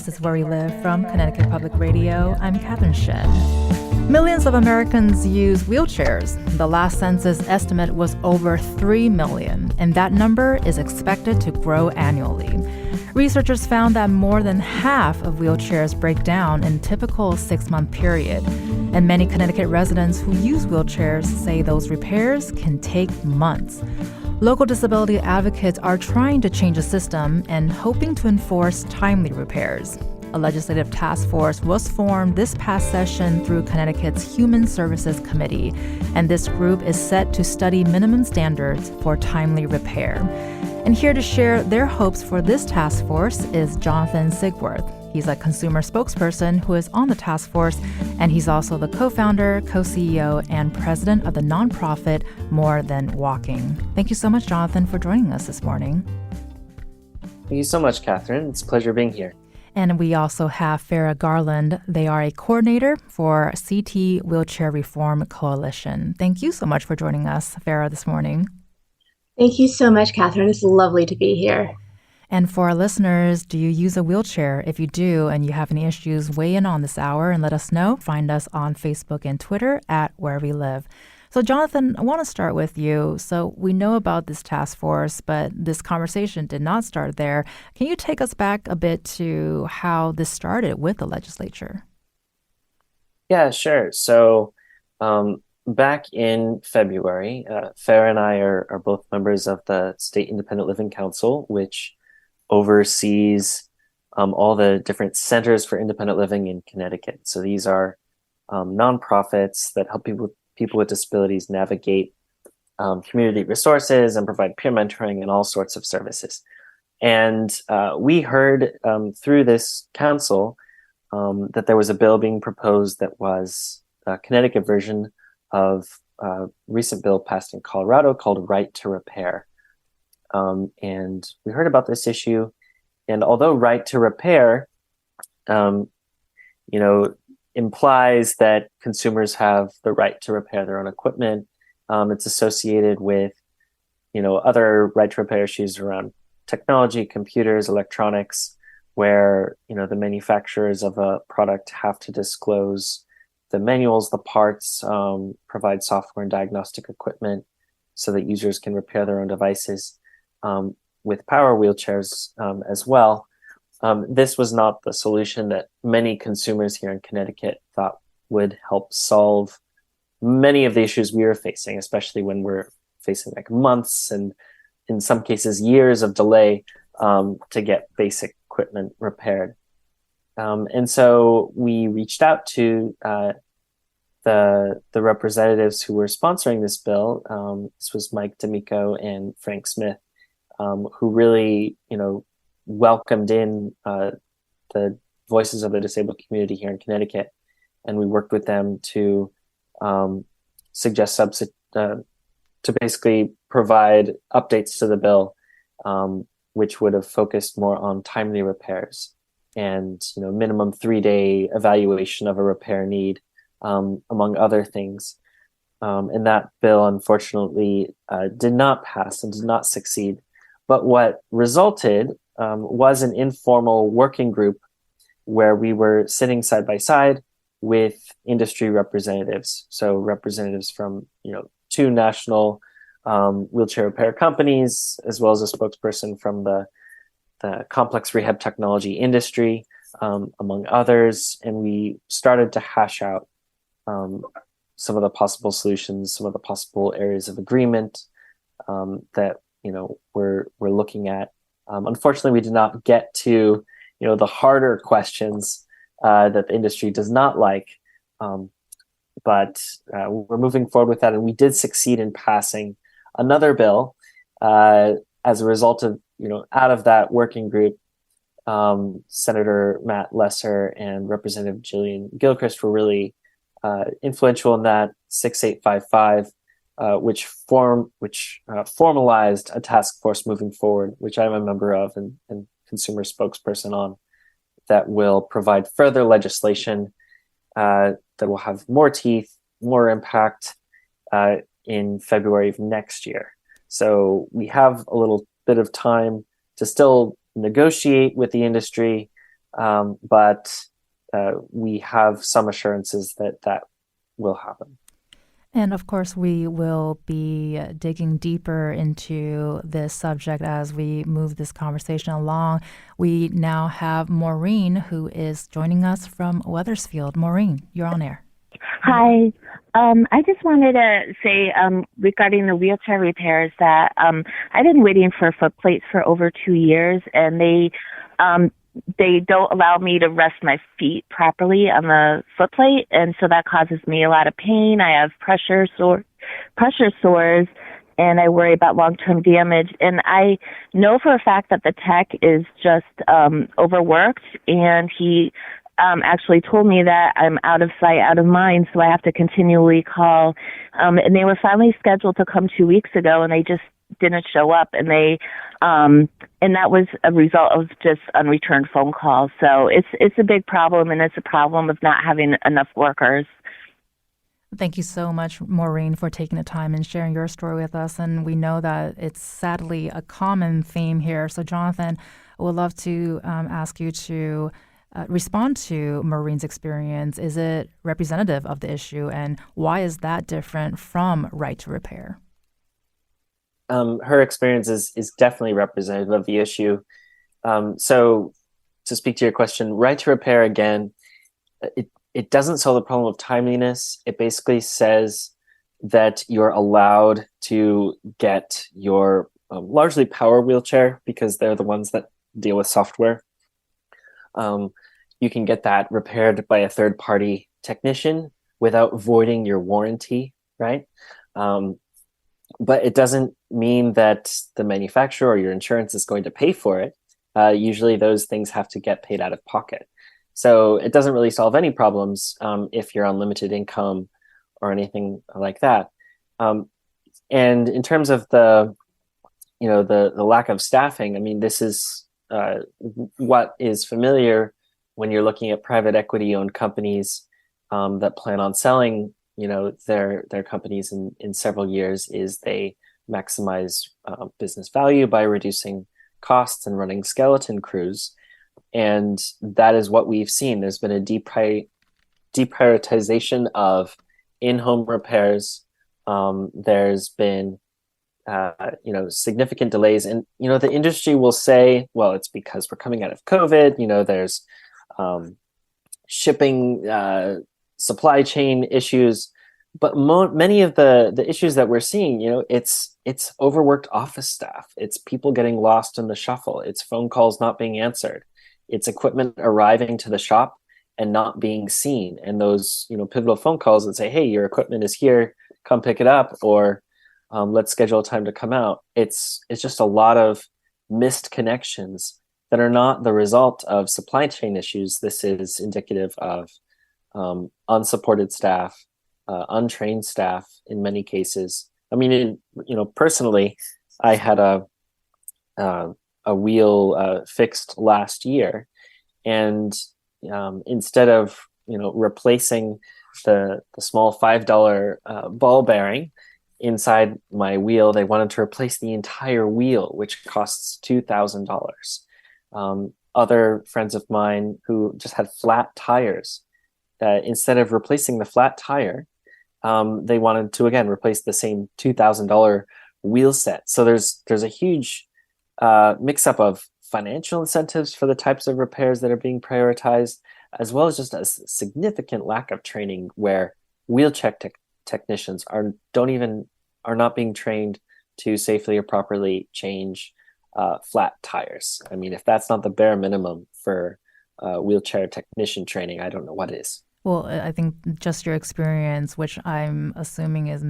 This is Where We Live from Connecticut Public Radio. I'm Catherine Shen. Millions of Americans use wheelchairs. The last census estimate was over 3 million, and that number is expected to grow annually. Researchers found that more than half of wheelchairs break down in a typical 6-month period, and many Connecticut residents who use wheelchairs say those repairs can take months. Local disability advocates are trying to change the system and hoping to enforce timely repairs. A legislative task force was formed this past session through Connecticut's Human Services Committee, and this group is set to study minimum standards for timely repair. And here to share their hopes for this task force is Jonathan Sigworth. He's a consumer spokesperson who is on the task force, and he's also the co-founder, co-CEO, and president of the nonprofit More Than Walking. Thank you so much, Jonathan, for joining us this morning. Thank you so much, Catherine. It's a pleasure being here. And we also have Farah Garland. They are a coordinator for CT Wheelchair Reform Coalition. Thank you so much for joining us, Farah, this morning. Thank you so much, Catherine. It's lovely to be here. And for our listeners, do you use a wheelchair? If you do and you have any issues, weigh in on this hour and let us know. Find us on Facebook and Twitter at Where We Live. So, Jonathan, I want to start with you. So we know about this task force, but this conversation did not start there. Can you take us back a bit to how this started with the legislature? Yeah, sure. So back in February, Farah and I are both members of the State Independent Living Council, which oversees all the different centers for independent living in Connecticut. So these are nonprofits that help people with disabilities navigate community resources and provide peer mentoring and all sorts of services. And we heard through this council that there was a bill being proposed that was a Connecticut version of a recent bill passed in Colorado called Right to Repair. And we heard about this issue. And although right to repair, implies that consumers have the right to repair their own equipment, it's associated with, other right to repair issues around technology, computers, electronics, where, the manufacturers of a product have to disclose the manuals, the parts, provide software and diagnostic equipment so that users can repair their own devices. With power wheelchairs as well. This was not the solution that many consumers here in Connecticut thought would help solve many of the issues we were facing, especially when we're facing like months and in some cases years of delay to get basic equipment repaired. And so we reached out to the representatives who were sponsoring this bill. This was Mike D'Amico and Frank Smith, who really, welcomed in the voices of the disabled community here in Connecticut. And we worked with them to suggest to basically provide updates to the bill, which would have focused more on timely repairs and, minimum 3-day evaluation of a repair need, among other things. And that bill, unfortunately, did not pass and did not succeed. But what resulted was an informal working group where we were sitting side by side with industry representatives. So representatives from, 2 national wheelchair repair companies, as well as a spokesperson from the complex rehab technology industry, among others. And we started to hash out some of the possible solutions, some of the possible areas of agreement that we're looking at. Unfortunately, we did not get to the harder questions that the industry does not like, but we're moving forward with that, and we did succeed in passing another bill as a result of out of that working group. Senator Matt Lesser and Representative Jillian Gilchrist were really influential in that 6855. Which formalized a task force moving forward, which I'm a member of and consumer spokesperson on, that will provide further legislation that will have more teeth, more impact in February of next year. So we have a little bit of time to still negotiate with the industry, but we have some assurances that that will happen. And of course, we will be digging deeper into this subject as we move this conversation along. We now have Maureen, who is joining us from Wethersfield. Maureen, you're on air. Hi. I just wanted to say regarding the wheelchair repairs that I've been waiting for foot plates for over 2 years, and they don't allow me to rest my feet properly on the foot plate, and so that causes me a lot of pain. I have pressure sores, and I worry about long-term damage. And I know for a fact that the tech is just overworked, and he actually told me that I'm out of sight, out of mind, so I have to continually call. And they were finally scheduled to come 2 weeks ago, and they just didn't show up, and and that was a result of just unreturned phone calls. So it's a big problem, and it's a problem of not having enough workers. Thank you so much, Maureen, for taking the time and sharing your story with us. And we know that it's sadly a common theme here. So, Jonathan, I would love to ask you to respond to Maureen's experience. Is it representative of the issue, and why is that different from right to repair? Her experience is definitely representative of the issue. So to speak to your question, right to repair, again, it doesn't solve the problem of timeliness. It basically says that you're allowed to get your largely power wheelchair, because they're the ones that deal with software. You can get that repaired by a third-party technician without voiding your warranty, right? But it doesn't mean that the manufacturer or your insurance is going to pay for it. Usually those things have to get paid out of pocket. So it doesn't really solve any problems if you're on limited income or anything like that. And in terms of the lack of staffing, I mean, this is what is familiar when you're looking at private equity owned companies that plan on selling their companies in several years, is they maximize business value by reducing costs and running skeleton crews. And that is what we've seen. There's been a deprioritization of in-home repairs. There's been significant delays, and the industry will say, well, it's because we're coming out of COVID. There's shipping supply chain issues, but many of the issues that we're seeing, it's overworked office staff, it's people getting lost in the shuffle, it's phone calls not being answered, it's equipment arriving to the shop and not being seen, and those pivotal phone calls that say, hey, your equipment is here, come pick it up, or let's schedule a time to come out. It's just a lot of missed connections that are not the result of supply chain issues. This is indicative of unsupported staff, untrained staff in many cases. I mean, personally, I had a wheel fixed last year, and instead of replacing the small $5 ball bearing inside my wheel, they wanted to replace the entire wheel, which costs $2,000. Other friends of mine who just had flat tires, instead of replacing the flat tire, they wanted to again replace the same $2,000 wheel set. So there's a huge mix-up of financial incentives for the types of repairs that are being prioritized, as well as just a significant lack of training where wheelchair technicians are not being trained to safely or properly change flat tires. I mean, if that's not the bare minimum for wheelchair technician training, I don't know what is. Well, I think just your experience, which I'm assuming is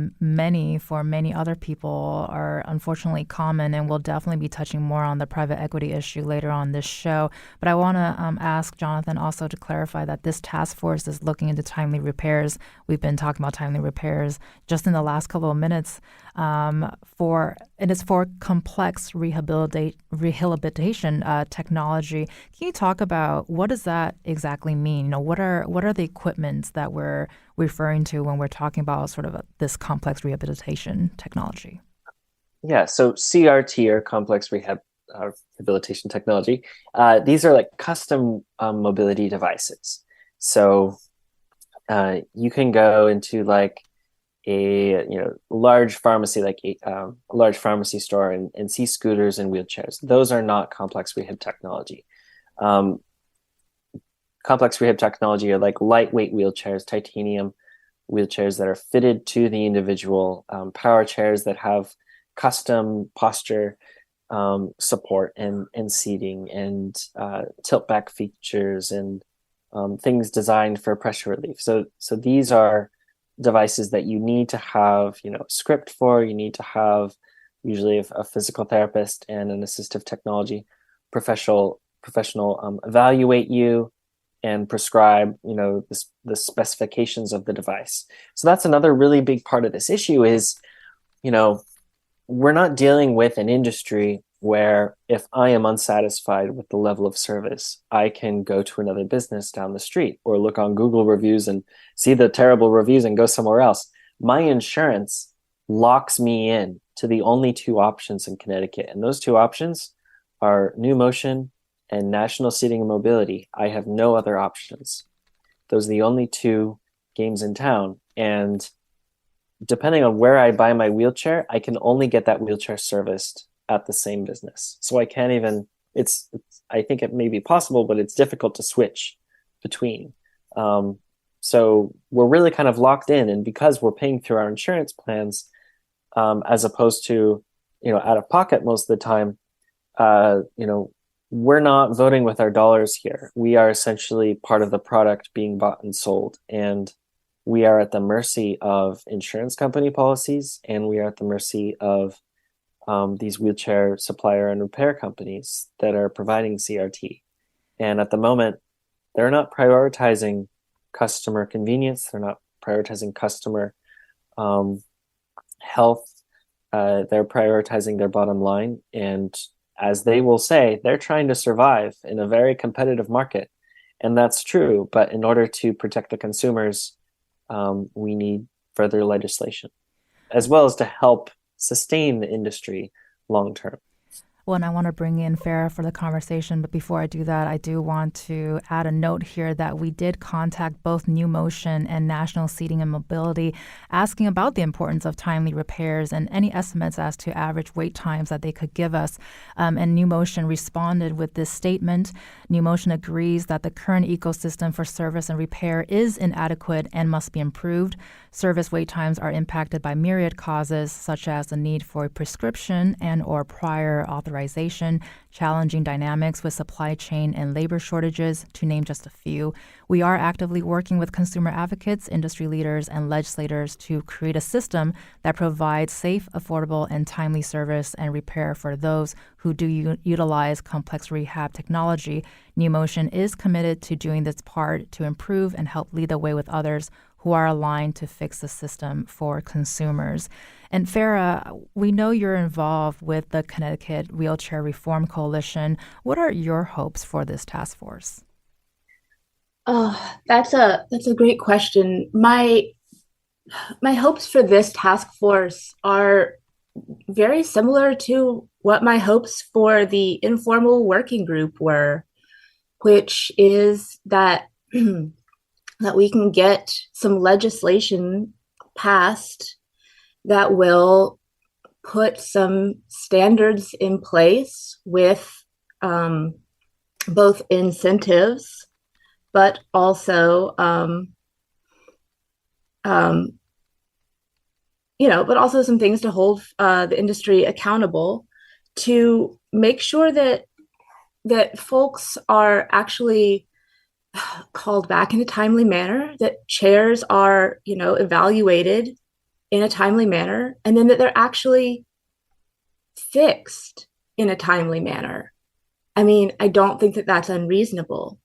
for many other people, are unfortunately common, and we'll definitely be touching more on the private equity issue later on this show. But I want to ask Jonathan also to clarify that this task force is looking into timely repairs. We've been talking about timely repairs just in the last couple of minutes it's for complex rehabilitation technology. Can you talk about what does that exactly mean? What are the equipments that we're referring to when we're talking about sort of this complex rehabilitation technology? Yeah, so CRT, or complex rehabilitation technology. These are like custom mobility devices. So you can go into like a large pharmacy, like a large pharmacy store, and see scooters and wheelchairs. Those are not complex rehab technology. Complex rehab technology are like lightweight wheelchairs, titanium wheelchairs that are fitted to the individual, power chairs that have custom posture support and seating and tilt back features and things designed for pressure relief. So these are devices that you need to have, script for. You need to have usually a physical therapist and an assistive technology professional evaluate you and prescribe, the specifications of the device. So that's another really big part of this issue is, we're not dealing with an industry where if I am unsatisfied with the level of service, I can go to another business down the street or look on Google reviews and see the terrible reviews and go somewhere else. My insurance locks me in to the only two options in Connecticut. And those two options are New Motion and National Seating and Mobility. I have no other options. Those are the only two games in town. And depending on where I buy my wheelchair, I can only get that wheelchair serviced at the same business. So I can't even, I think it may be possible, but it's difficult to switch between. So we're really kind of locked in. And because we're paying through our insurance plans, as opposed to, out of pocket most of the time, we're not voting with our dollars here. We are essentially part of the product being bought and sold. And we are at the mercy of insurance company policies, and we are at the mercy of these wheelchair supplier and repair companies that are providing CRT. And at the moment, they're not prioritizing customer convenience. They're not prioritizing customer health. They're prioritizing their bottom line. And as they will say, they're trying to survive in a very competitive market. And that's true. But in order to protect the consumers, we need further legislation, as well as to help sustain the industry long term. Well, and I want to bring in Farah for the conversation, but before I do that, I do want to add a note here that we did contact both New Motion and National Seating and Mobility, asking about the importance of timely repairs and any estimates as to average wait times that they could give us. And New Motion responded with this statement. New Motion agrees that the current ecosystem for service and repair is inadequate and must be improved. Service wait times are impacted by myriad causes, such as the need for a prescription and or prior authorization, challenging dynamics with supply chain and labor shortages, to name just a few. We are actively working with consumer advocates, industry leaders, and legislators to create a system that provides safe, affordable, and timely service and repair for those who do utilize complex rehab technology. New Motion is committed to doing this part to improve and help lead the way with others who are aligned to fix the system for consumers. And Farah, we know you're involved with the Connecticut Wheelchair Reform Coalition. What are your hopes for this task force? Oh, that's a great question. My hopes for this task force are very similar to what my hopes for the informal working group were, which is that that we can get some legislation passed that will put some standards in place with both incentives, but also, but also some things to hold the industry accountable to make sure that folks are actually called back in a timely manner, that chairs are, evaluated in a timely manner, and then that they're actually fixed in a timely manner. I mean, I don't think that that's unreasonable.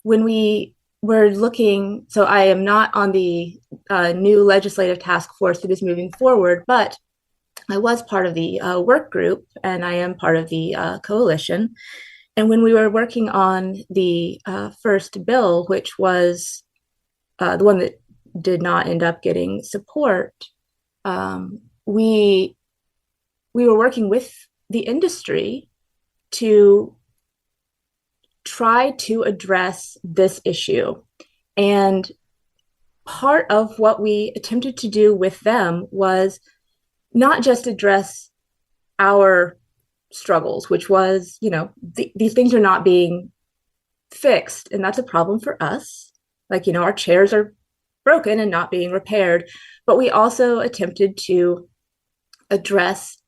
When we were looking, so I am not on the new legislative task force that is moving forward, but I was part of the work group, and I am part of the coalition. And when we were working on the first bill, which was the one that did not end up getting support, we were working with the industry to try to address this issue. And part of what we attempted to do with them was not just address our struggles, which was, these things are not being fixed, and that's a problem for us. Like, our chairs are broken and not being repaired. But we also attempted to address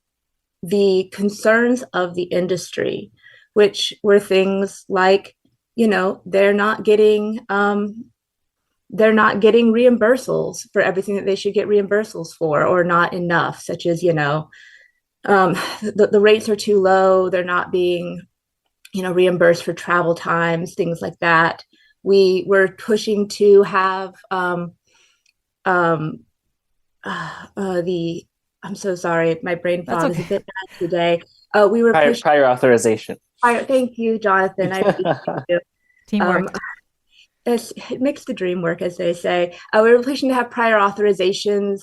the concerns of the industry, which were things like, they're not getting reimbursals for everything that they should get reimbursals for, or not enough, such as, the rates are too low, they're not being, reimbursed for travel times, things like that. We were pushing to have I'm so sorry, my brain fog is a bit bad today. We were pushing prior authorization. Thank you, Jonathan. I appreciate you. Teamwork. It makes the dream work, as they say. We were pushing to have prior authorizations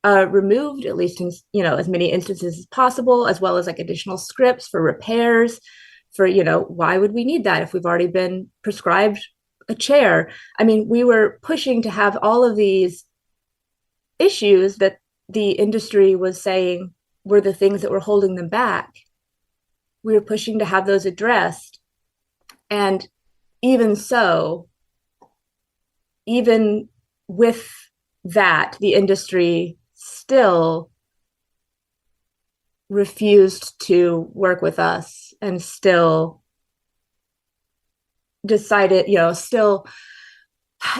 removed, at least in as many instances as possible, as well as like additional scripts for repairs. For why would we need that if we've already been prescribed a chair? I mean, we were pushing to have all of these issues that the industry was saying were the things that were holding them back. We were pushing to have those addressed. And even so, even with that, the industry still refused to work with us and still decided, still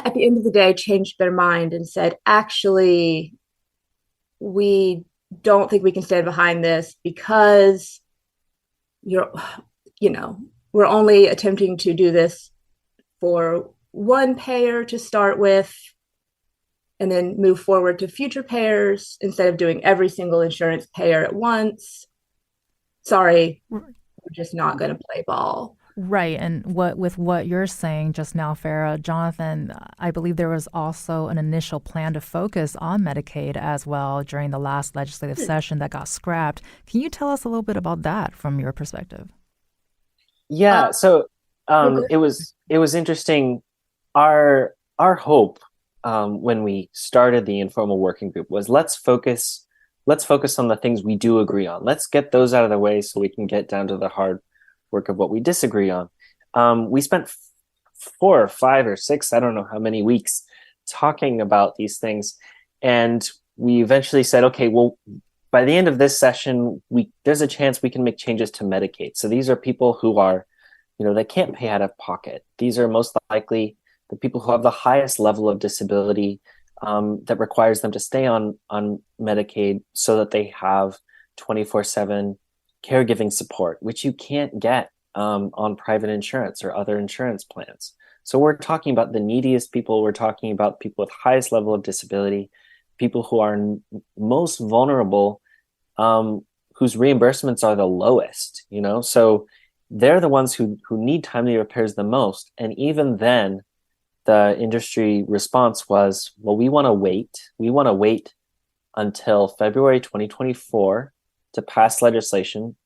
at the end of the day changed their mind and said, actually, we don't think we can stand behind this because we're only attempting to do this for one payer to start with and then move forward to future payers instead of doing every single insurance payer at once. Sorry, we're just not going to play ball. Right. And with what you're saying just now, Farah, Jonathan, I believe there was also an initial plan to focus on Medicaid as well during the last legislative session that got scrapped. Can you tell us a little bit about that from your perspective? Yeah. So it was interesting. Our hope when we started the informal working group was let's focus on the things we do agree on. Let's get those out of the way so we can get down to the hard work of what we disagree on. We spent 4 or 5 or 6, I don't know how many weeks talking about these things. And we eventually said, okay, well, by the end of this session, there's a chance we can make changes to Medicaid. So these are people who are, they can't pay out of pocket. These are most likely the people who have the highest level of disability that requires them to stay on Medicaid so that they have 24/7 caregiving support, which you can't get on private insurance or other insurance plans. So we're talking about the neediest people. We're talking about people with highest level of disability, people who are most vulnerable, whose reimbursements are the lowest, So they're the ones who need timely repairs the most. And even then, the industry response was, well, we want to wait. We want to wait until February 2024 to pass legislation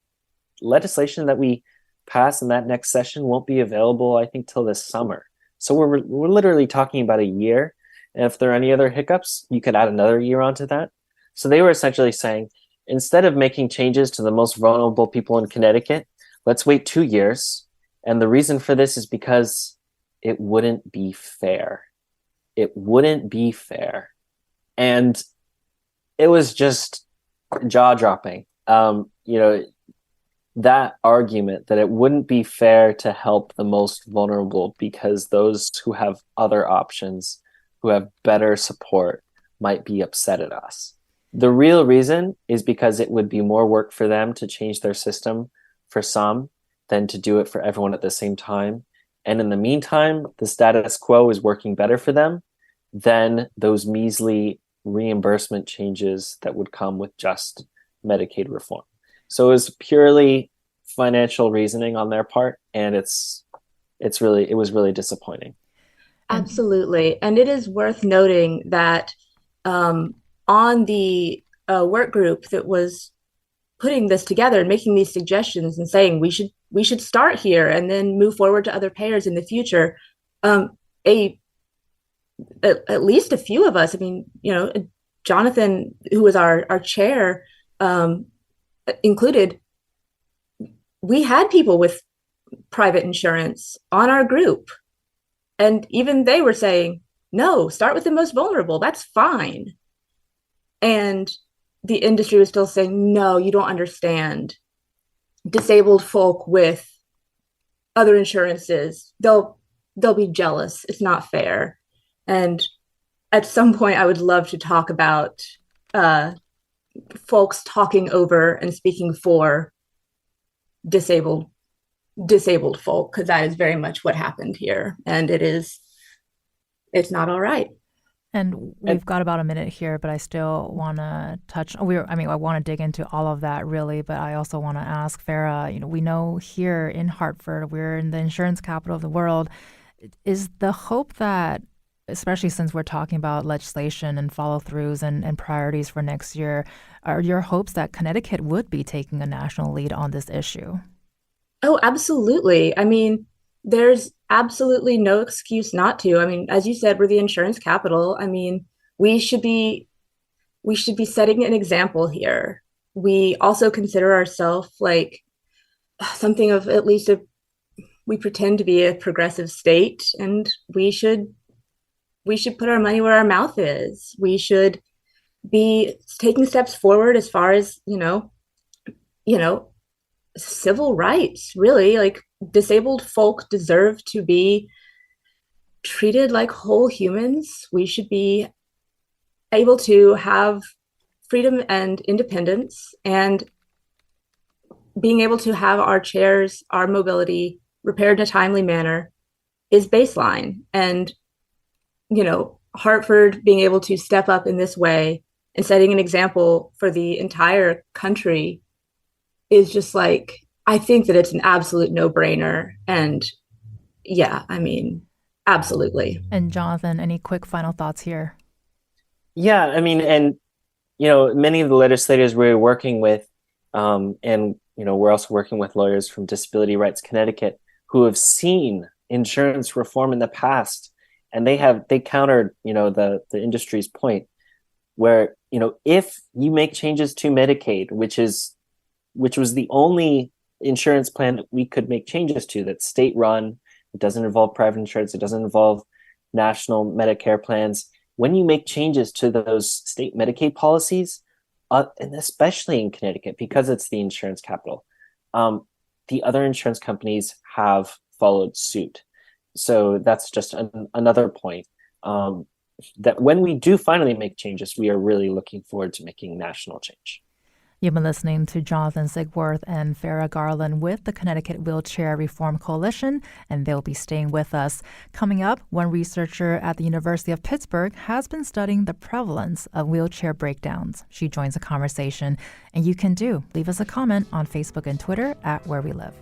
that we pass in that next session won't be available, I think, till this summer. So we're literally talking about a year. And if there are any other hiccups, you could add another year onto that. So they were essentially saying, instead of making changes to the most vulnerable people in Connecticut, let's wait 2 years. And the reason for this is because it wouldn't be fair. It wouldn't be fair. And it was just jaw-dropping. That argument that it wouldn't be fair to help the most vulnerable because those who have other options, who have better support, might be upset at us. The real reason is because it would be more work for them to change their system for some than to do it for everyone at the same time. And in the meantime, the status quo is working better for them than those measly reimbursement changes that would come with just Medicaid reform. So it was purely financial reasoning on their part, and it was really disappointing. Absolutely. And it is worth noting that on the work group that was putting this together and making these suggestions and saying we should start here and then move forward to other payers in the future. A at least a few of us, I mean, Jonathan, who was our chair, included, we had people with private insurance on our group. And even they were saying, no, start with the most vulnerable. That's fine. And the industry was still saying, no, you don't understand. Disabled folk with other insurances, they'll be jealous. It's not fair. And at some point, I would love to talk about folks talking over and speaking for disabled folk, because that is very much what happened here, and it's not all right. And we've got about a minute here, but I still want to touch. I want to dig into all of that really, but I also want to ask Farah. We know here in Hartford, we're in the insurance capital of the world. Is the hope that, especially since we're talking about legislation and follow-throughs and priorities for next year, are your hopes that Connecticut would be taking a national lead on this issue? Oh, absolutely. I mean, there's absolutely no excuse not to. I mean, as you said, we're the insurance capital. I mean, we should be setting an example here. We also consider ourselves like something of at least we pretend to be a progressive state, and we should put our money where our mouth is. We should be taking steps forward as far as, civil rights, really. Like, disabled folk deserve to be treated like whole humans. We should be able to have freedom and independence, and being able to have our chairs, our mobility repaired in a timely manner is baseline. And, Hartford being able to step up in this way and setting an example for the entire country is just like, I think that it's an absolute no-brainer. And yeah, I mean, absolutely. And Jonathan, any quick final thoughts here? Yeah, I mean, and many of the legislators we're working with, and we're also working with lawyers from Disability Rights Connecticut who have seen insurance reform in the past, and they countered the industry's point where if you make changes to Medicaid, which was the only insurance plan that we could make changes to, that's state run, it doesn't involve private insurance, it doesn't involve national Medicare plans. When you make changes to those state Medicaid policies, and especially in Connecticut, because it's the insurance capital, the other insurance companies have followed suit. So that's just another point, that when we do finally make changes, we are really looking forward to making national change. You've been listening to Jonathan Sigworth and Farah Garland with the Connecticut Wheelchair Reform Coalition, and they'll be staying with us. Coming up, one researcher at the University of Pittsburgh has been studying the prevalence of wheelchair breakdowns. She joins the conversation, and you can leave us a comment on Facebook and Twitter at Where We Live.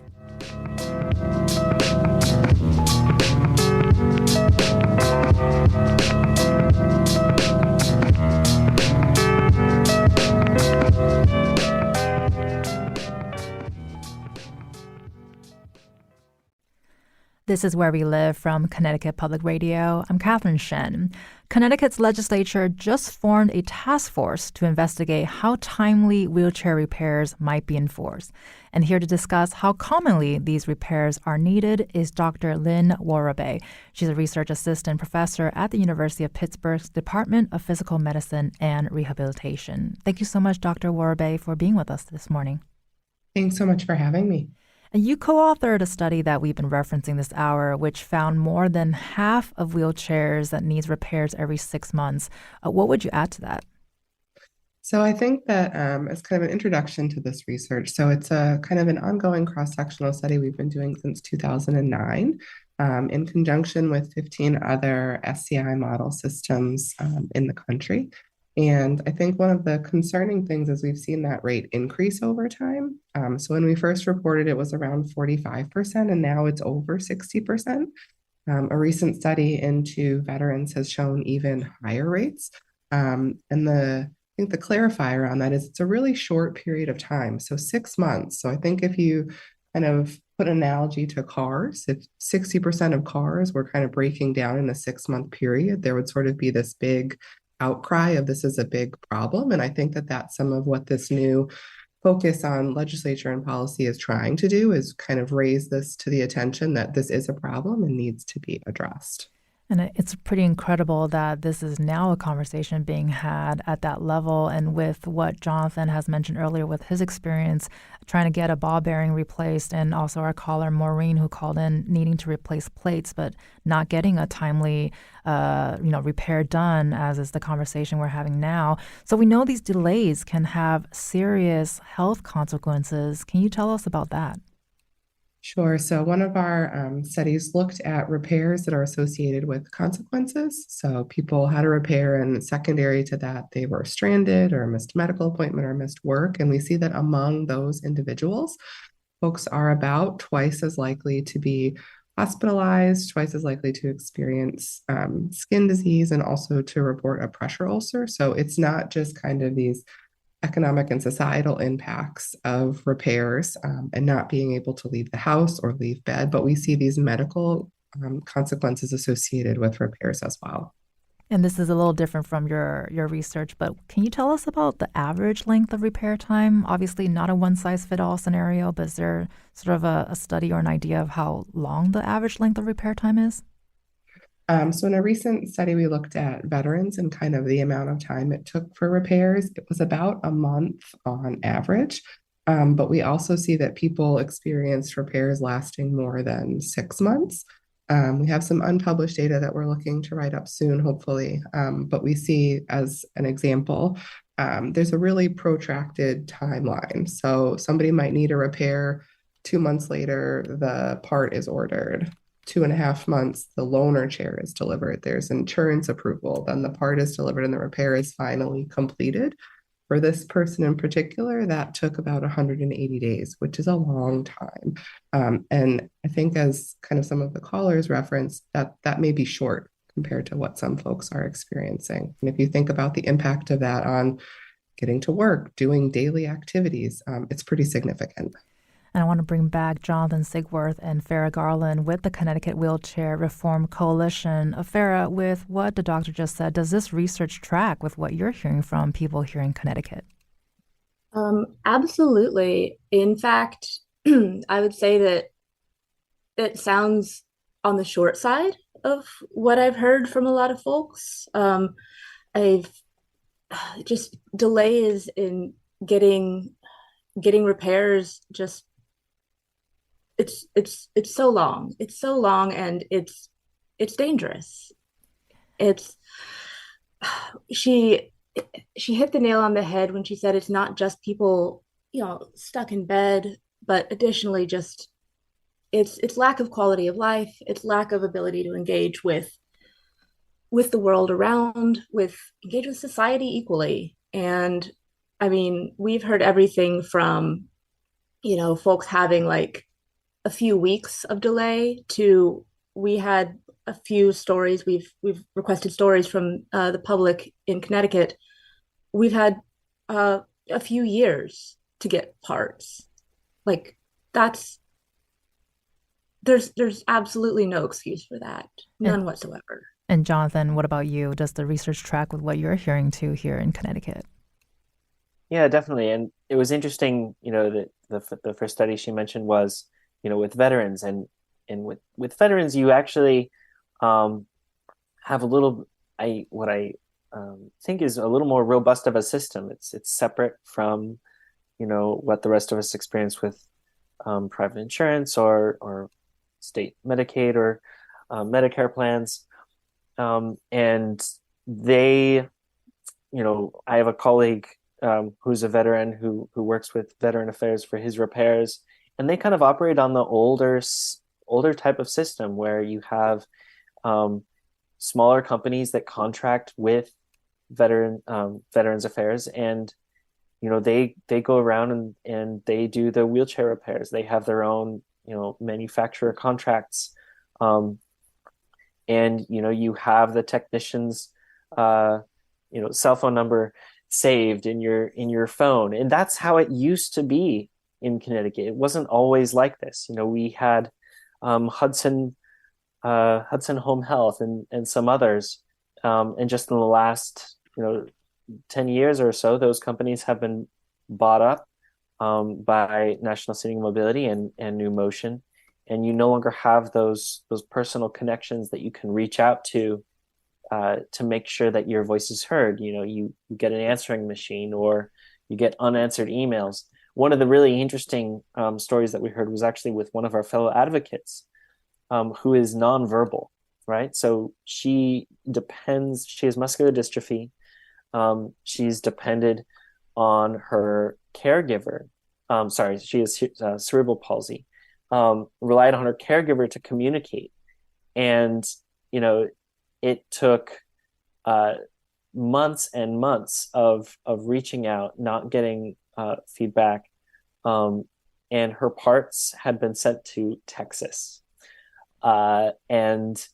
This is Where We Live from Connecticut Public Radio. I'm Catherine Shen. Connecticut's legislature just formed a task force to investigate how timely wheelchair repairs might be enforced. And here to discuss how commonly these repairs are needed is Dr. Eileen O'Grady. She's a research assistant professor at the University of Pittsburgh's Department of Physical Medicine and Rehabilitation. Thank you so much, Dr. O'Grady, for being with us this morning. Thanks so much for having me. And you co-authored a study that we've been referencing this hour, which found more than half of wheelchairs that needs repairs every 6 months. What would you add to that? So I think that as kind of an introduction to this research, so it's a kind of an ongoing cross-sectional study we've been doing since 2009 in conjunction with 15 other SCI model systems in the country. And I think one of the concerning things is we've seen that rate increase over time. So when we first reported, it was around 45%, and now it's over 60%. A recent study into veterans has shown even higher rates. And the think the clarifier on that is it's a really short period of time, so 6 months. So I think if you kind of put an analogy to cars, if 60% of cars were kind of breaking down in a 6 month period, there would sort of be this big outcry of this is a big problem. And I think that that's some of what this new focus on legislature and policy is trying to do, is kind of raise this to the attention that this is a problem and needs to be addressed. And it's pretty incredible that this is now a conversation being had at that level. And with what Jonathan has mentioned earlier with his experience trying to get a ball bearing replaced, and also our caller Maureen, who called in needing to replace plates but not getting a timely repair done, as is the conversation we're having now. So we know these delays can have serious health consequences. Can you tell us about that? Sure. So one of our studies looked at repairs that are associated with consequences. So people had a repair, and secondary to that, they were stranded or missed medical appointment or missed work. And we see that among those individuals, folks are about twice as likely to be hospitalized, twice as likely to experience skin disease, and also to report a pressure ulcer. So it's not just kind of these economic and societal impacts of repairs and not being able to leave the house or leave bed, but we see these medical consequences associated with repairs as well. And this is a little different from your research, but can you tell us about the average length of repair time? Obviously not a one-size-fits-all scenario, but is there sort of a study or an idea of how long the average length of repair time is? So in a recent study, we looked at veterans and kind of the amount of time it took for repairs. It was about a month on average. But we also see that people experienced repairs lasting more than 6 months. We have some unpublished data that we're looking to write up soon, hopefully. But we see, as an example, there's a really protracted timeline. So somebody might need a repair. 2 months later, the part is ordered. 2.5 months, the loaner chair is delivered. There's insurance approval. Then the part is delivered and the repair is finally completed. For this person in particular, that took about 180 days, which is a long time. And I think, as kind of some of the callers referenced, that may be short compared to what some folks are experiencing. And if you think about the impact of that on getting to work, doing daily activities, it's pretty significant. And I want to bring back Jonathan Sigworth and Farah Garland with the Connecticut Wheelchair Reform Coalition. Farah, with what the doctor just said, does this research track with what you're hearing from people here in Connecticut? Absolutely. In fact, I would say that it sounds on the short side of what I've heard from a lot of folks. I've just delays in getting repairs, just it's so long. It's so long, and it's dangerous. It's she hit the nail on the head when she said it's not just people, stuck in bed, but additionally just it's lack of quality of life, it's lack of ability to engage with the world around, engage with society equally. And I mean, we've heard everything from, folks having like a few weeks of delay to, we had a few stories. We've requested stories from the public in Connecticut. We've had a few years to get parts. Like, there's absolutely no excuse for that. None whatsoever. And Jonathan, what about you? Does the research track with what you're hearing too here in Connecticut? Yeah, definitely. And it was interesting, that the first study she mentioned was, with veterans, and with veterans, you actually have a little, what I think is a little more robust of a system. It's separate from, what the rest of us experience with private insurance or state Medicaid or Medicare plans. And they, I have a colleague who's a veteran who works with Veteran Affairs for his repairs, and they kind of operate on the older type of system where you have smaller companies that contract with Veterans Affairs, and they go around and they do the wheelchair repairs. They have their own manufacturer contracts, and you have the technicians cell phone number. saved in your phone. And that's how it used to be in Connecticut. It wasn't always like this. We had Hudson Home Health and some others. And just in the last 10 years or so, those companies have been bought up by National Seating Mobility and New Motion. And you no longer have those personal connections that you can reach out to make sure that your voice is heard. You get an answering machine, or you get unanswered emails. One of the really interesting stories that we heard was actually with one of our fellow advocates who is nonverbal, right? So she has muscular dystrophy. She's depended on her caregiver. She has cerebral palsy. Relied on her caregiver to communicate. And, it took months and months of reaching out, not getting feedback. And her parts had been sent to Texas. And,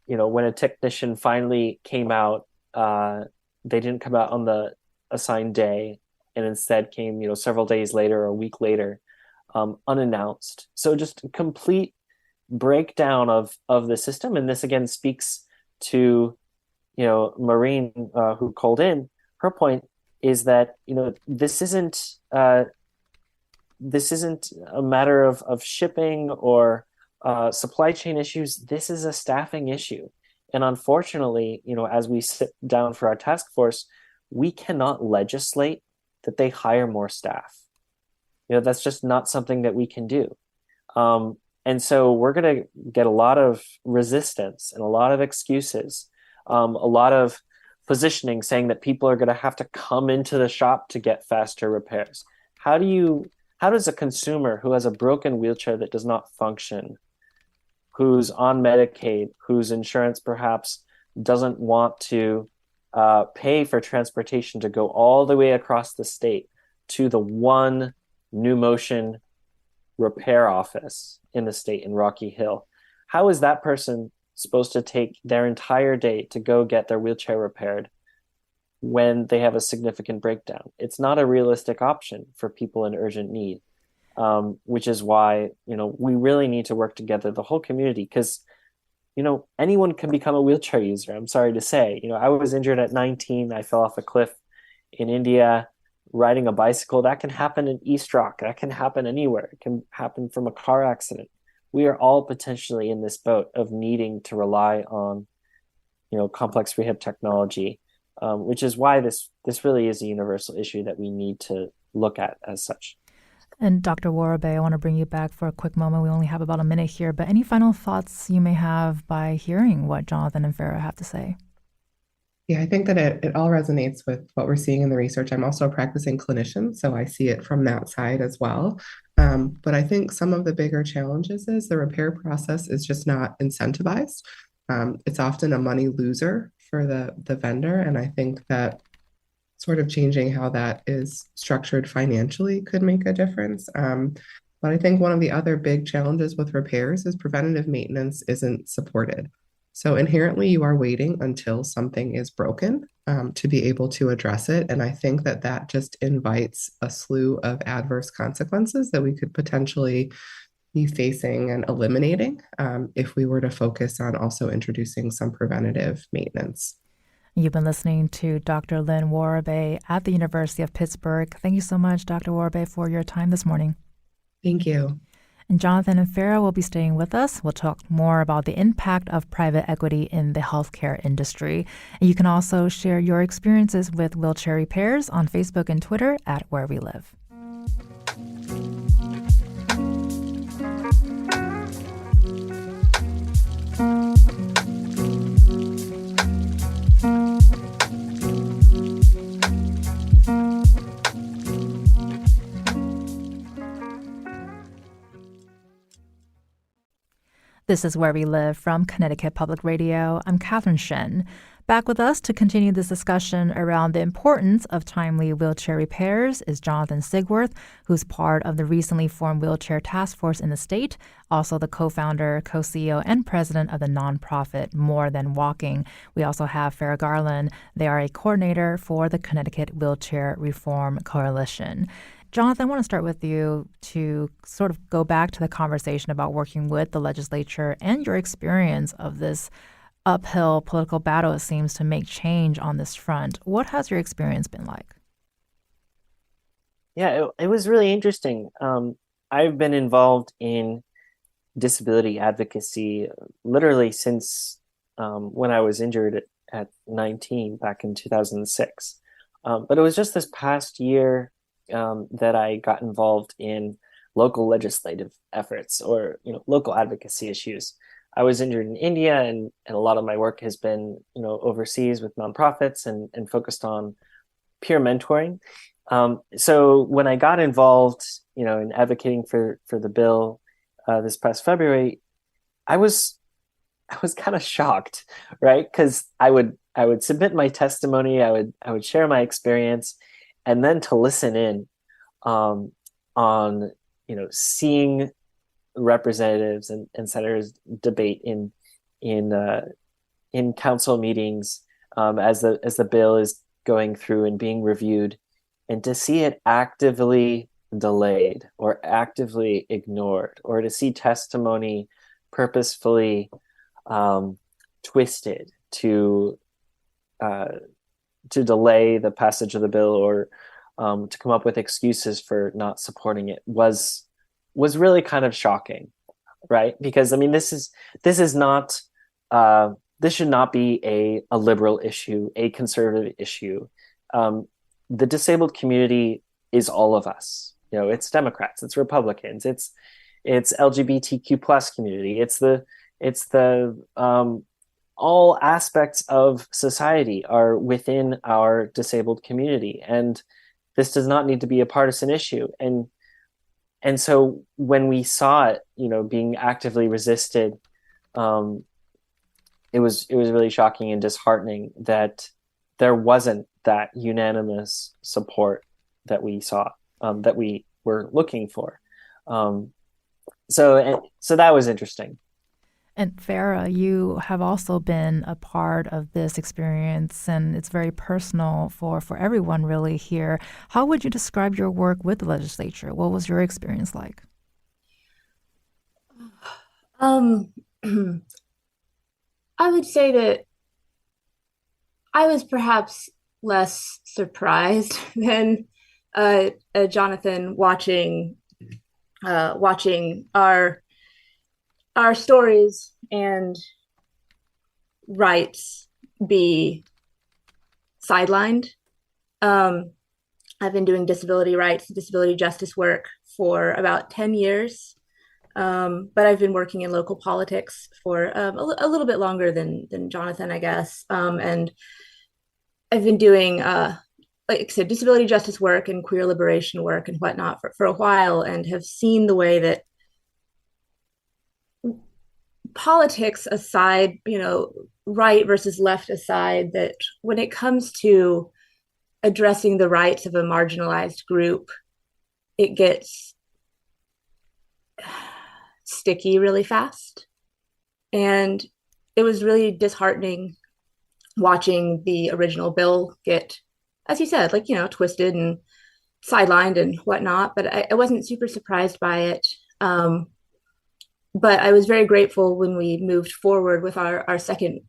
when a technician finally came out, they didn't come out on the assigned day, and instead came, several days later or a week later, unannounced. So just a complete breakdown of the system. And this again speaks to, Maureen, who called in. Her point is that, this isn't a matter of shipping or supply chain issues. This is a staffing issue. And unfortunately, as we sit down for our task force, we cannot legislate that they hire more staff. That's just not something that we can do. And so we're going to get a lot of resistance and a lot of excuses, a lot of positioning saying that people are going to have to come into the shop to get faster repairs. How does a consumer who has a broken wheelchair that does not function, who's on Medicaid, whose insurance perhaps doesn't want to pay for transportation to go all the way across the state to the one New Motion repair office in the state in Rocky Hill, how is that person supposed to take their entire day to go get their wheelchair repaired when they have a significant breakdown? It's not a realistic option for people in urgent need, which is why, we really need to work together, the whole community, because, anyone can become a wheelchair user. I'm sorry to say, I was injured at 19. I fell off a cliff in India. Riding a bicycle, that can happen in East Rock. That can happen anywhere. It can happen from a car accident. We are all potentially in this boat of needing to rely on, complex rehab technology, which is why this really is a universal issue that we need to look at as such. And Dr. Warabe, I want to bring you back for a quick moment. We only have about a minute here, but any final thoughts you may have by hearing what Jonathan and Farah have to say? Yeah, I think that it all resonates with what we're seeing in the research. I'm also a practicing clinician, so I see it from that side as well. But I think some of the bigger challenges is the repair process is just not incentivized. It's often a money loser for the vendor. And I think that sort of changing how that is structured financially could make a difference. But I think one of the other big challenges with repairs is preventative maintenance isn't supported. So inherently, you are waiting until something is broken to be able to address it. And I think that just invites a slew of adverse consequences that we could potentially be facing and eliminating if we were to focus on also introducing some preventative maintenance. You've been listening to Dr. Lynn Warabe at the University of Pittsburgh. Thank you so much, Dr. Warabe, for your time this morning. Thank you. And Jonathan and Farah will be staying with us. We'll talk more about the impact of private equity in the healthcare industry. And you can also share your experiences with wheelchair repairs on Facebook and Twitter at Where We Live. This is Where We Live from Connecticut Public Radio. I'm Catherine Shen. Back with us to continue this discussion around the importance of timely wheelchair repairs is Jonathan Sigworth, who's part of the recently formed Wheelchair Task Force in the state, also the co-founder, co-CEO, and president of the nonprofit More Than Walking. We also have Farah Garland. They are a coordinator for the Connecticut Wheelchair Reform Coalition. Jonathan, I want to start with you to sort of go back to the conversation about working with the legislature and your experience of this uphill political battle, it seems, to make change on this front. What has your experience been like? Yeah, it was really interesting. I've been involved in disability advocacy literally since when I was injured at 19 back in 2006. But it was just this past year that I got involved in local legislative efforts or local advocacy issues. I was injured in India, and a lot of my work has been overseas with nonprofits and focused on peer mentoring. So when I got involved in advocating for the bill this past February, I was kind of shocked, right? Because I would submit my testimony, I would share my experience, and then to listen in on seeing representatives and senators debate in council meetings as the bill is going through and being reviewed, and to see it actively delayed or actively ignored, or to see testimony purposefully twisted to delay the passage of the bill, or to come up with excuses for not supporting it was really kind of shocking, right? Because I mean, this should not be a liberal issue, a conservative issue. The disabled community is all of us. It's Democrats, it's Republicans, it's LGBTQ plus community, it's the all aspects of society are within our disabled community, and this does not need to be a partisan issue. And so when we saw it, being actively resisted, it was really shocking and disheartening that there wasn't that unanimous support that we saw, that we were looking for. So that was interesting. And Farah, you have also been a part of this experience, and it's very personal for everyone really here. How would you describe your work with the legislature? What was your experience like? I would say that I was perhaps less surprised than Jonathan watching our stories and rights be sidelined. I've been doing disability rights, disability justice work for about 10 years, but I've been working in local politics for a little bit longer than Jonathan, I guess. And I've been doing, like I said, disability justice work and queer liberation work and whatnot for a while, and have seen the way that politics aside, right versus left aside, that when it comes to addressing the rights of a marginalized group, it gets sticky really fast. And it was really disheartening watching the original bill get, as you said, twisted and sidelined and whatnot, but I wasn't super surprised by it. But I was very grateful when we moved forward with our second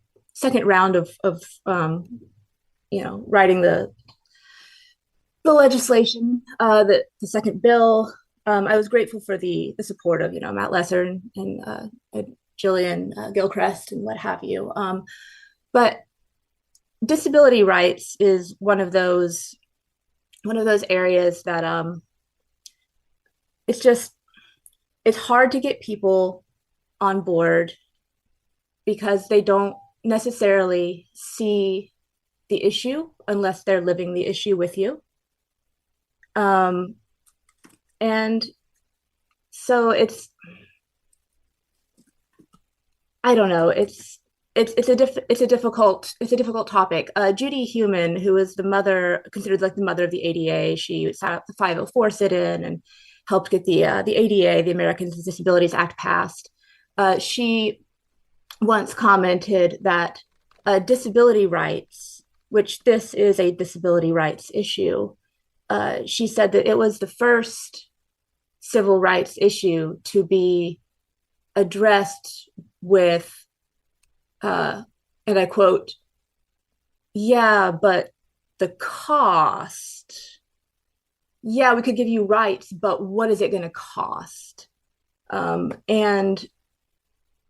round of writing the legislation, the second bill. I was grateful for the support of Matt Lesser and Jillian Gilchrist and what have you. But disability rights is one of those areas that it's hard to get people on board because they don't necessarily see the issue unless they're living the issue with you. And so I don't know, it's it's a difficult topic. Judy Heumann, who is the mother, considered like the mother of the ADA, she sat up the 504 sit-in and helped get the ADA, the Americans with Disabilities Act, passed. She once commented that disability rights, which this is a disability rights issue, she said that it was the first civil rights issue to be addressed with, and I quote, "Yeah, but the cost. Yeah, we could give you rights, but what is it going to cost?" And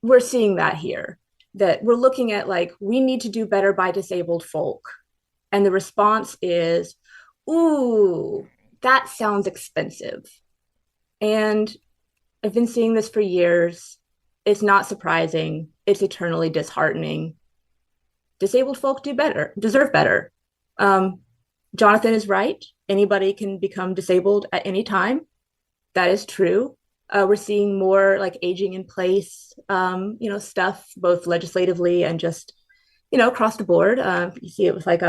we're seeing that here, that we're looking at like, we need to do better by disabled folk. And the response is, ooh, that sounds expensive. And I've been seeing this for years. It's not surprising. It's eternally disheartening. Disabled folk deserve better. Jonathan is right. Anybody can become disabled at any time. That is true. We're seeing more like aging in place, stuff, both legislatively and just, across the board. You see it with like,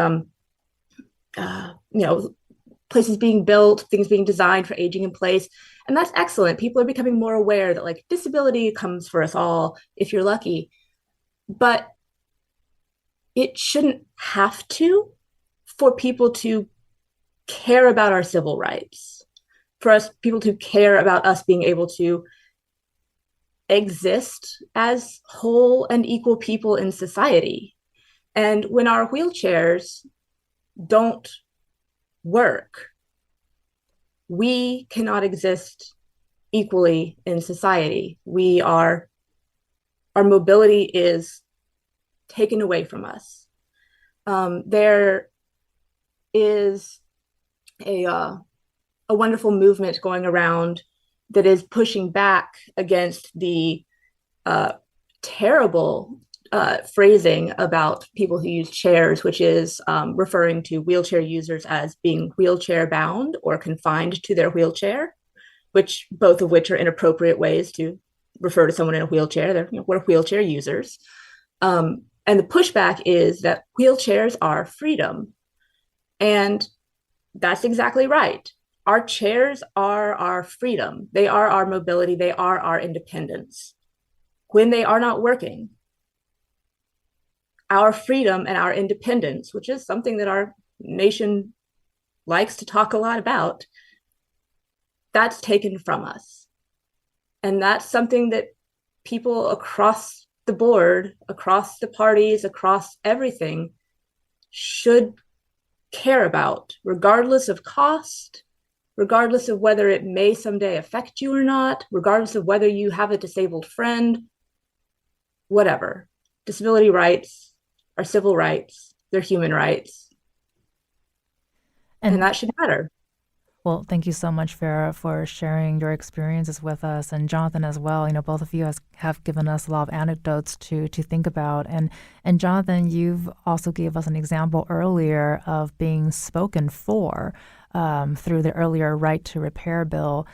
places being built, things being designed for aging in place. And that's excellent. People are becoming more aware that like disability comes for us all if you're lucky. But it shouldn't have to, for people to care about our civil rights, for us people to care about us being able to exist as whole and equal people in society. And when our wheelchairs don't work, we cannot exist equally in society. Our mobility is taken away from us. There is a wonderful movement going around that is pushing back against the terrible phrasing about people who use chairs, which is referring to wheelchair users as being wheelchair bound or confined to their wheelchair, both of which are inappropriate ways to refer to someone in a wheelchair. We're wheelchair users. And the pushback is that wheelchairs are freedom. And that's exactly right. Our chairs are our freedom. They are our mobility. They are our independence. When they are not working, our freedom and our independence, which is something that our nation likes to talk a lot about, that's taken from us. And that's something that people across the board, across the parties, across everything, should care about, regardless of cost, regardless of whether it may someday affect you or not, regardless of whether you have a disabled friend, whatever. Disability rights are civil rights, they're human rights. And that should matter. Well, thank you so much, Farah, for sharing your experiences with us, and Jonathan as well. Both of you have given us a lot of anecdotes to think about. And Jonathan, you've also gave us an example earlier of being spoken for through the earlier right to repair bill.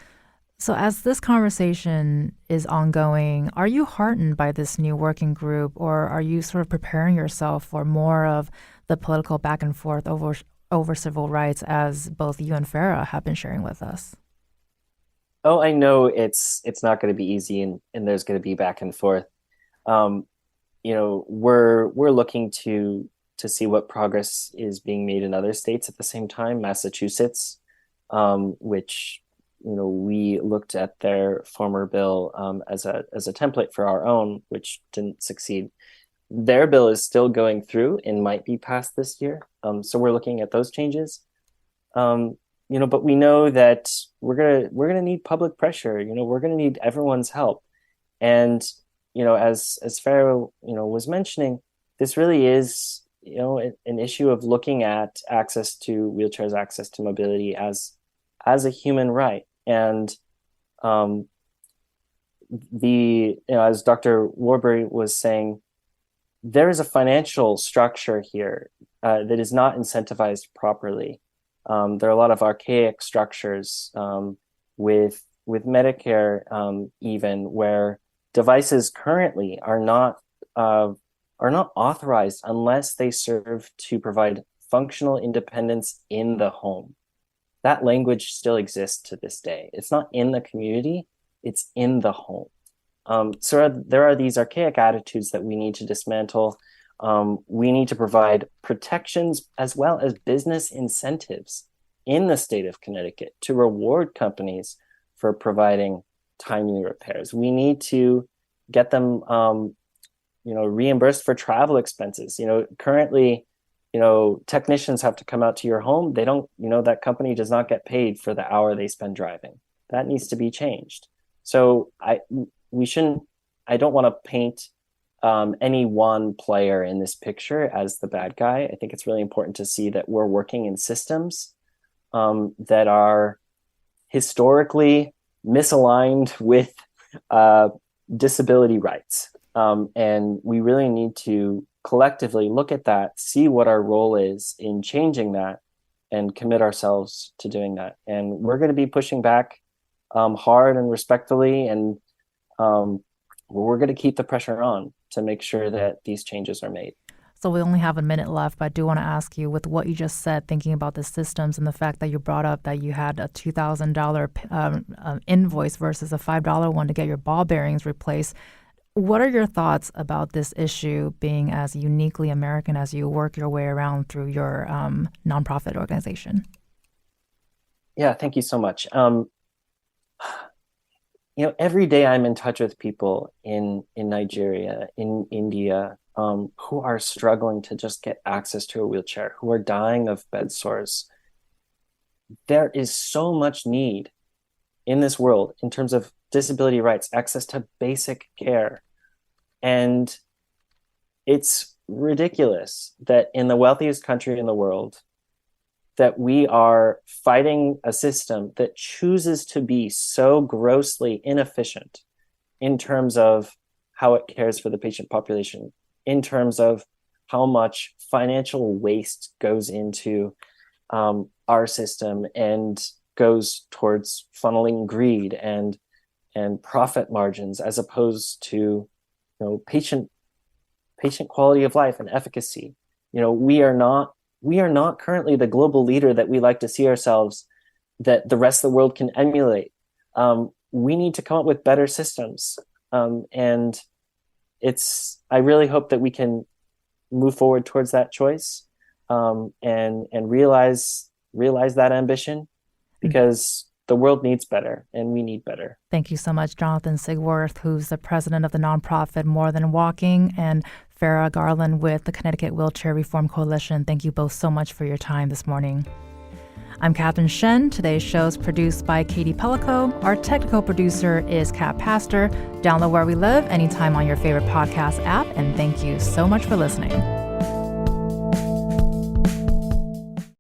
So as this conversation is ongoing, are you heartened by this new working group, or are you sort of preparing yourself for more of the political back and forth over civil rights, as both you and Farah have been sharing with us? Oh, I know it's not going to be easy, and there's going to be back and forth. We're looking to see what progress is being made in other states at the same time. Massachusetts, which we looked at their former bill as a template for our own, which didn't succeed. Their bill is still going through and might be passed this year. So we're looking at those changes. But we know that we're gonna need public pressure. We're gonna need everyone's help. And as Farah was mentioning, this really is an issue of looking at access to wheelchairs, access to mobility as a human right. And as Dr. Warbury was saying, there is a financial structure here that is not incentivized properly. There are a lot of archaic structures with Medicare, even where devices currently are not are not authorized unless they serve to provide functional independence in the home. That language still exists to this day. It's not in the community, it's in the home. There are these archaic attitudes that we need to dismantle. We need to provide protections as well as business incentives in the state of Connecticut to reward companies for providing timely repairs. We need to get them, reimbursed for travel expenses. Currently, technicians have to come out to your home. They don't, that company does not get paid for the hour they spend driving. That needs to be changed. So I don't want to paint any one player in this picture as the bad guy. I think it's really important to see that we're working in systems that are historically misaligned with disability rights. And we really need to collectively look at that, see what our role is in changing that, and commit ourselves to doing that. And we're going to be pushing back hard and respectfully, and we're going to keep the pressure on to make sure that these changes are made. So we only have a minute left, but I do want to ask you, with what you just said, thinking about the systems and the fact that you brought up that you had a $2,000 invoice versus a $5 one to get your ball bearings replaced, what are your thoughts about this issue being as uniquely American as you work your way around through your nonprofit organization? Yeah, thank you so much. Every day I'm in touch with people in Nigeria, in India, who are struggling to just get access to a wheelchair, who are dying of bed sores. There is so much need in this world in terms of disability rights, access to basic care. And it's ridiculous that in the wealthiest country in the world, that we are fighting a system that chooses to be so grossly inefficient in terms of how it cares for the patient population, in terms of how much financial waste goes into our system and goes towards funneling greed and profit margins, as opposed to patient quality of life and efficacy. We are not currently the global leader that we like to see ourselves, that the rest of the world can emulate. We need to come up with better systems. And I really hope that we can move forward towards that choice, and realize that ambition, because the world needs better and we need better. Thank you so much, Jonathan Sigworth, who's the president of the nonprofit More Than Walking, and Farah Garland with the Connecticut Wheelchair Reform Coalition. Thank you both so much for your time this morning. I'm Catherine Shen. Today's show is produced by Katie Pellico. Our technical producer is Kat Pastor. Download Where We Live anytime on your favorite podcast app, and thank you so much for listening.